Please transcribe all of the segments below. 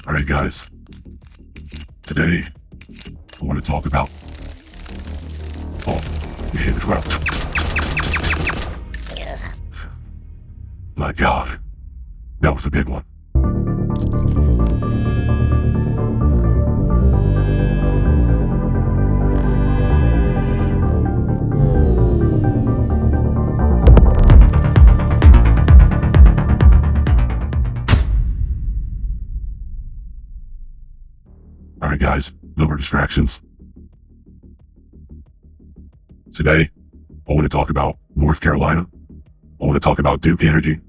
All right, guys. Today, I want to talk about. Oh, we hit it well. My God, that was a big one. All right, guys, no more distractions. Today, I want to talk about North Carolina. I want to talk about Duke Energy,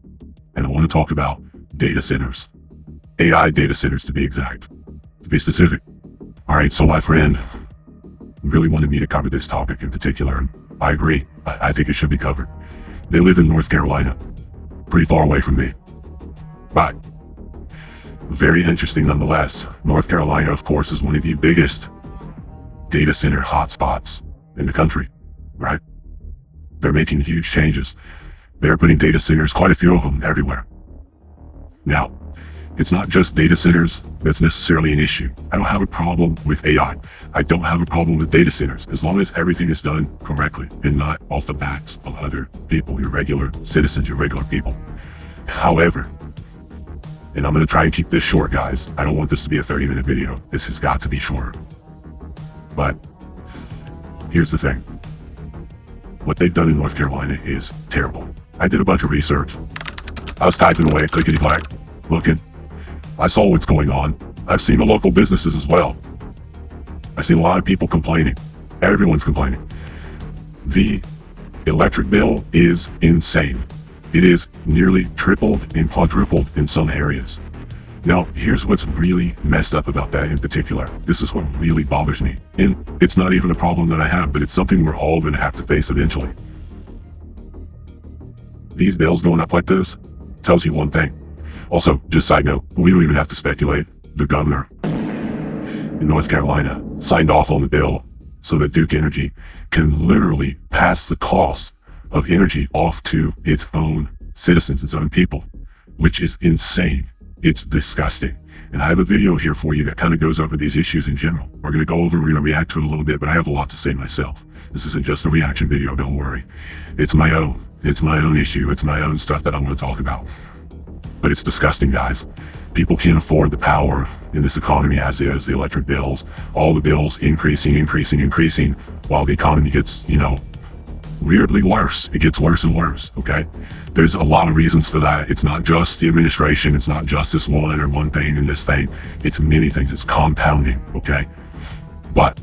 and I want to talk about data centers. AI data centers, to be exact, to be specific. All right, so my friend really wanted me to cover this topic in particular, and I agree. I think it should be covered. They live in North Carolina, pretty far away from me, but very interesting nonetheless. North Carolina, of course, is one of the biggest data center hotspots in the country, right? They're making huge changes. They're putting data centers, quite a few of them, everywhere. Now, it's not just data centers that's necessarily an issue. I don't have a problem with AI. I don't have a problem with data centers, as long as everything is done correctly and not off the backs of other people, your regular citizens, your regular people. However, and I'm going to try and keep this short, guys. I don't want this to be a 30-minute video. This has got to be shorter. But here's the thing. What they've done in North Carolina is terrible. I did a bunch of research. I was typing away, clickety-clack, looking. I saw what's going on. I've seen the local businesses as well. I've seen a lot of people complaining. Everyone's complaining. The electric bill is insane. It is nearly tripled and quadrupled in some areas. Now, here's what's really messed up about that in particular. This is what really bothers me. And it's not even a problem that I have, but it's something we're all going to have to face eventually. These bills going up like this tells you one thing. Also, just side note, we don't even have to speculate. The governor in North Carolina signed off on the bill so that Duke Energy can literally pass the cost of energy off to its own citizens, its own people, which is insane. It's disgusting. And I have a video here for you that kind of goes over these issues in general. We're going to react to it a little bit, but I have a lot to say myself. This isn't just a reaction video, don't worry. It's my own issue. It's my own stuff that I want to talk about. But it's disgusting, guys. People can't afford the power in this economy as is, the electric bills, all the bills increasing, while the economy gets, weirdly worse. It gets worse and worse, okay? There's a lot of reasons for that. It's not just the administration. It's not just this one thing and this thing. It's many things. It's compounding, okay? But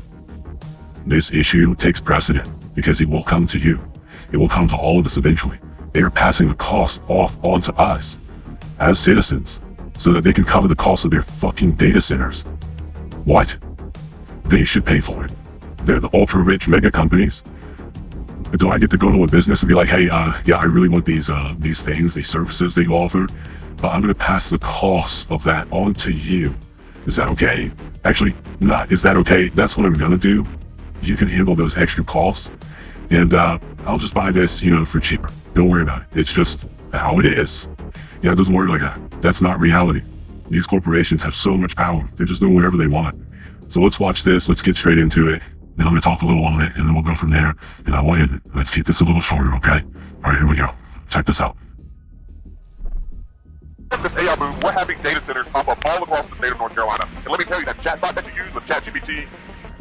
this issue takes precedent because it will come to you. It will come to all of us eventually. They are passing the cost off onto us as citizens so that they can cover the cost of their fucking data centers. What? They should pay for it. They're the ultra-rich mega companies. Do I get to go to a business and be like, hey, yeah, I really want these things, these services that you offer, but I'm going to pass the cost of that on to you. Is that okay? Actually, not. Is that okay? That's what I'm going to do. You can handle those extra costs, and I'll just buy this, for cheaper. Don't worry about it. It's just how it is. Yeah, it doesn't work like that. That's not reality. These corporations have so much power. They're just doing whatever they want. So let's watch this. Let's get straight into it. Then I'm going to talk a little on it, and then we'll go from there. And I will end it. Let's keep this a little shorter, okay? All right, here we go. Check this out. This AI boom, we're having data centers pop up all across the state of North Carolina. And let me tell you, that chatbot that you use with ChatGPT,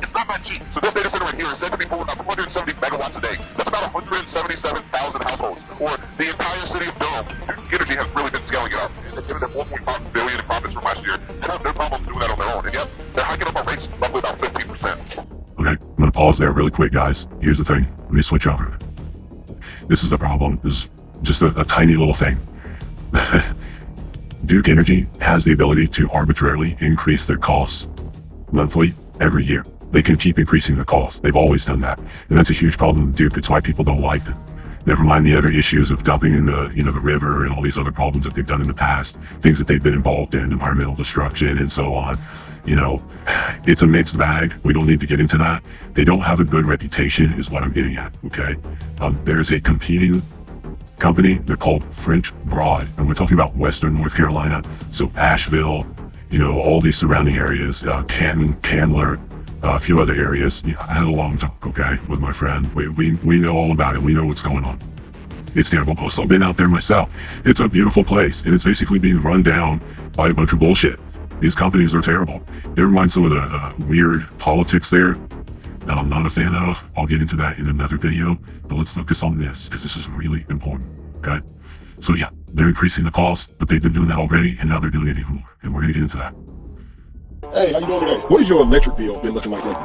it's not that cheap. So this data center right here is said to be pulling out 470 megawatts a day. That's about 177,000 households, or the entire city of Durham. Duke Energy has really been scaling it up. They did it at $1.5 billion in profits from last year. They have no problem doing that on their own. And yet, they're hiking up our rates roughly about 15%. Okay, I'm going to pause there really quick, guys. Here's the thing. Let me switch over. This is a problem. This is just a tiny little thing. Duke Energy has the ability to arbitrarily increase their costs monthly, every year. They can keep increasing the costs. They've always done that. And that's a huge problem with Duke. It's why people don't like them. Never mind the other issues of dumping in the river and all these other problems that they've done in the past, things that they've been involved in, environmental destruction and so on. It's a mixed bag. We don't need to get into that. They don't have a good reputation is what I'm getting at, okay? There's a competing company. They're called French Broad, and we're talking about Western North Carolina. So Asheville, all these surrounding areas, Canton, Candler, a few other areas. I had a long talk, okay, with my friend. We know all about it. We know what's going on. It's terrible. So I've been out there myself. It's a beautiful place, and it's basically being run down by a bunch of bullshit. These companies are terrible. Never mind some of the weird politics there that I'm not a fan of. I'll get into that in another video, but let's focus on this because this is really important, okay? So yeah, they're increasing the cost, but they've been doing that already, and now they're doing it even more, and we're gonna get into that. Hey, how you doing today? What has your electric bill been looking like lately?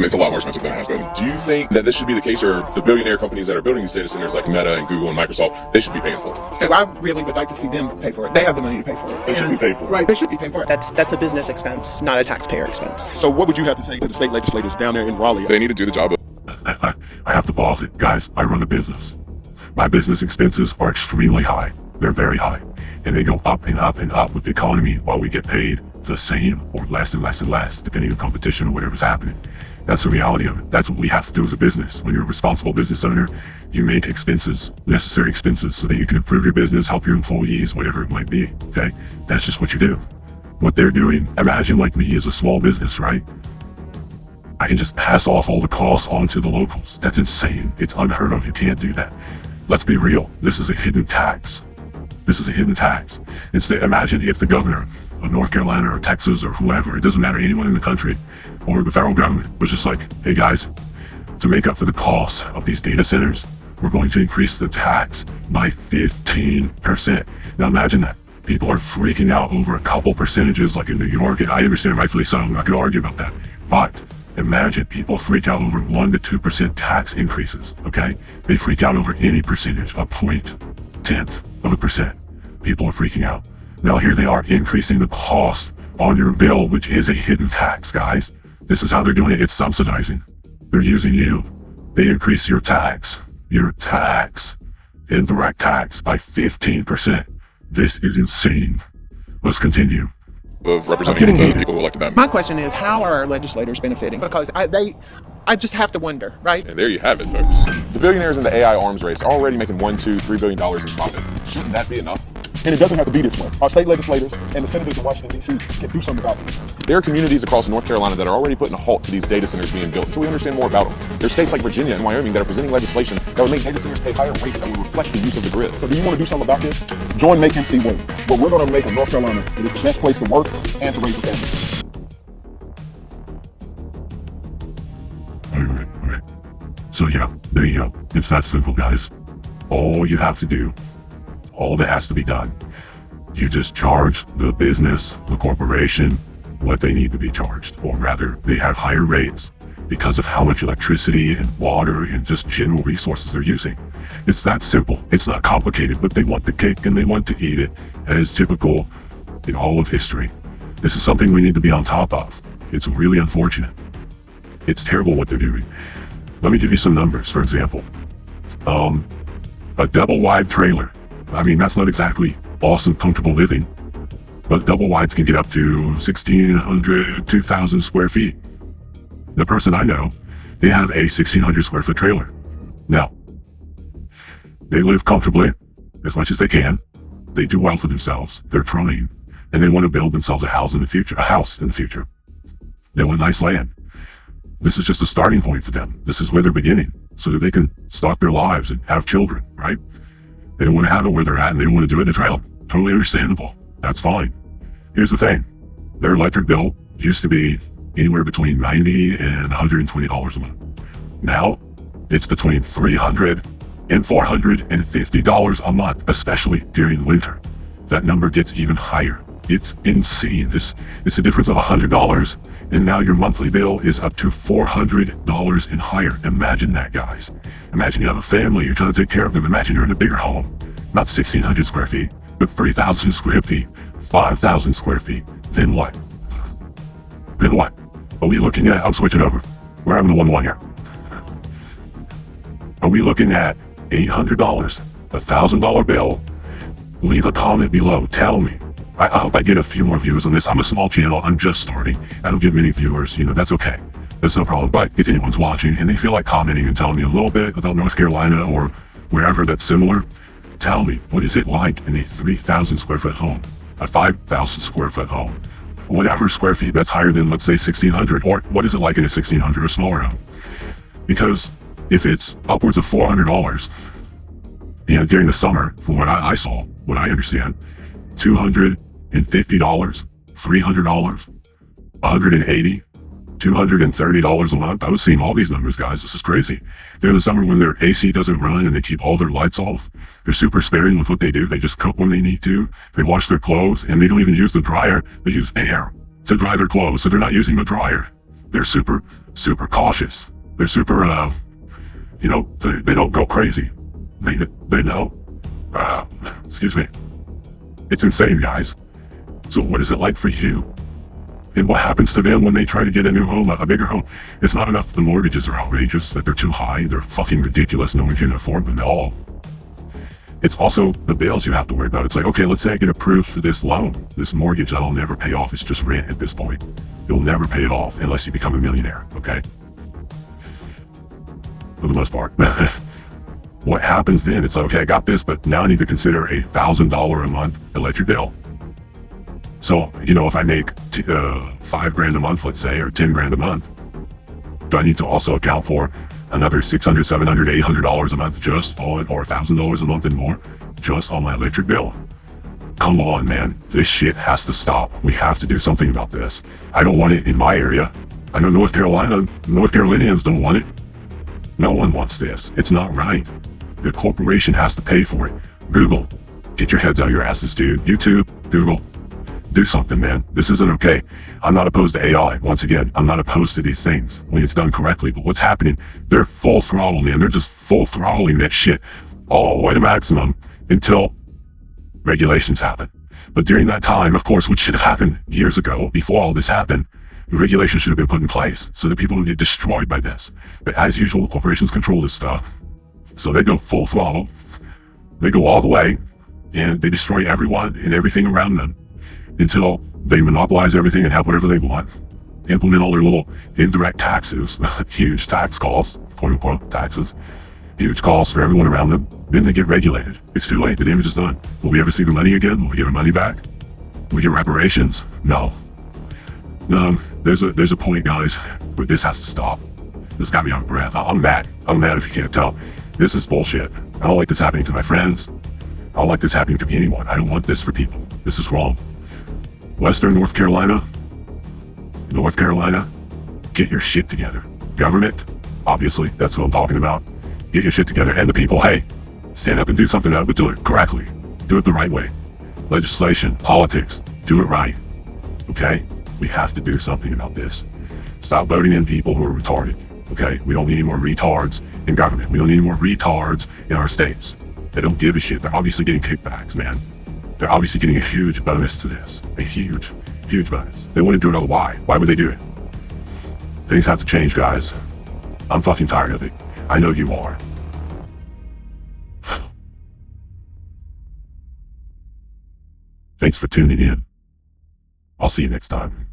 It's a lot more expensive than it has been. Do you think that this should be the case, or the billionaire companies that are building these data centers like Meta and Google and Microsoft, they should be paying for it? So I really would like to see them pay for it. They have the money to pay for it. They should be paid for it. Right, they should be paying for it. That's a business expense, not a taxpayer expense. So what would you have to say to the state legislators down there in Raleigh? They need to do the job of I have to pause it. Guys, I run a business. My business expenses are extremely high. They're very high. And they go up and up and up with the economy while we get paid the same or less and less and less, depending on competition or whatever's happening. That's the reality of it. That's what we have to do as a business. When you're a responsible business owner, you make expenses, necessary expenses, so that you can improve your business, help your employees, whatever it might be, okay? That's just what you do. What they're doing, imagine like me as a small business, right? I can just pass off all the costs onto the locals. That's insane. It's unheard of. You can't do that. Let's be real. This is a hidden tax. This is a hidden tax. Instead, imagine if the governor of North Carolina or Texas or whoever, it doesn't matter, anyone in the country or the federal government was just like, hey guys, to make up for the cost of these data centers, we're going to increase the tax by 15%. Now imagine that. People are freaking out over a couple percentages like in New York, and I understand rightfully so, I'm not going to argue about that. But imagine people freak out over 1 to 2% tax increases, okay? They freak out over any percentage, a 0.1%. People are freaking out. Now here they are increasing the cost on your bill, which is a hidden tax, guys. This is how they're doing it. It's subsidizing. They're using you. They increase your tax, indirect tax by 15%. This is insane. Let's continue. representing the people who elected them. My question is, how are our legislators benefiting? Because I just have to wonder, right? And there you have it, folks. The billionaires in the AI arms race are already making $1, $2, $3 billion in profit. Shouldn't that be enough? And it doesn't have to be this way. Our state legislators and the senators in Washington, D.C. can do something about this. There are communities across North Carolina that are already putting a halt to these data centers being built until we understand more about them. There's states like Virginia and Wyoming that are presenting legislation that would make data centers pay higher rates that would reflect the use of the grid. So do you want to do something about this? Join Make MC Win. But we're going to make North Carolina the best place to work and to raise a family. All right. So yeah, there you go. It's that simple, guys. All you have to do, all that has to be done, you just charge the business, the corporation, what they need to be charged. Or rather, they have higher rates because of how much electricity and water and just general resources they're using. It's that simple. It's not complicated, but they want the cake and they want to eat it, as typical in all of history. This is something we need to be on top of. It's really unfortunate. It's terrible what they're doing. Let me give you some numbers. For example, a double wide trailer. I mean, that's not exactly awesome, comfortable living, but double wides can get up to 1,600, 2,000 square feet. The person I know, they have a 1,600 square foot trailer. Now, they live comfortably as much as they can. They do well for themselves. They're trying, and they want to build themselves a house in the future. They want nice land. This is just a starting point for them. This is where they're beginning, so that they can start their lives and have children, right? They don't want to have it where they're at, and they don't want to do it in a trailer. Totally understandable. That's fine. Here's the thing. Their electric bill used to be anywhere between $90 and $120 a month. Now, it's between $300 and $450 a month, especially during winter. That number gets even higher. It's insane. It's a difference of $100, and now your monthly bill is up to $400 and higher. Imagine that, guys. Imagine you have a family, you're trying to take care of them. Imagine you're in a bigger home, not 1,600 square feet, but 3,000 square feet, 5,000 square feet. Then what? Are we looking at, I'm switching over. We're having a 1-1 here. Are we looking at $800, $1,000 bill? Leave a comment below. Tell me. I hope I get a few more views on this. I'm a small channel. I'm just starting. I don't get many viewers. That's okay. That's no problem. But if anyone's watching and they feel like commenting and telling me a little bit about North Carolina or wherever that's similar, tell me, what is it like in a 3,000 square foot home? a 5,000 square foot home, whatever square feet that's higher than, let's say, 1,600, or what is it like in a 1,600 or smaller home? Because if it's upwards of $400, during the summer, from what I saw, what I understand, $250, $300, $180, $230 a month. I was seeing all these numbers, guys. This is crazy. During the summer when their AC doesn't run and they keep all their lights off, they're super sparing with what they do. They just cook when they need to. They wash their clothes, and they don't even use the dryer. They use air to dry their clothes, so they're not using the dryer. They're super, super cautious. They're super, they don't go crazy. They know. Excuse me. It's insane, guys. So what is it like for you? And what happens to them when they try to get a new home, a bigger home? It's not enough the mortgages are outrageous, that they're too high, they're fucking ridiculous, no one can afford them at all. It's also the bills you have to worry about. It's like, okay, let's say I get approved for this loan, this mortgage that I'll never pay off. It's just rent at this point. You'll never pay it off unless you become a millionaire, okay? For the most part. What happens then? It's like, okay, I got this, but now I need to consider a $1,000 a month electric bill. So, if I make $5,000 a month, let's say, or $10,000 a month, do I need to also account for another $600, $700, $800 a month just on, or $1,000 a month and more, just on my electric bill? Come on, man. This shit has to stop. We have to do something about this. I don't want it in my area. I know North Carolinians don't want it. No one wants this. It's not right. The corporation has to pay for it. Google, get your heads out of your asses, dude. YouTube, Google. Do something, man. This isn't okay. I'm not opposed to AI. Once again, I'm not opposed to these things when it's done correctly. But what's happening? They're full throttle, man. They're just full throttling that shit all the way to maximum until regulations happen. But during that time, of course, which should have happened years ago, before all this happened, regulations should have been put in place so that people don't get destroyed by this. But as usual, corporations control this stuff. So they go full throttle. They go all the way, and they destroy everyone and everything around them, until they monopolize everything and have whatever they want, implement all their little indirect taxes, huge tax costs, quote unquote taxes, huge costs for everyone around them. Then they get regulated. It's too late. The damage is done. Will we ever see the money again? Will we get our money back? Will we get reparations? No. There's a point, guys, where this has to stop. This got me out of breath. I'm mad. I'm mad if you can't tell. This is bullshit. I don't like this happening to my friends. I don't like this happening to anyone. I don't want this for people. This is wrong. Western North Carolina, get your shit together. Government, obviously, that's what I'm talking about. Get your shit together. And the people, hey, stand up and do something about it, but do it correctly. Do it the right way. Legislation, politics, do it right. Okay? We have to do something about this. Stop voting in people who are retarded. Okay? We don't need any more retards in government. We don't need any more retards in our states. They don't give a shit. They're obviously getting kickbacks, man. They're obviously getting a huge bonus to this. A huge, huge bonus. They wouldn't do it otherwise. Why would they do it? Things have to change, guys. I'm fucking tired of it. I know you are. Thanks for tuning in. I'll see you next time.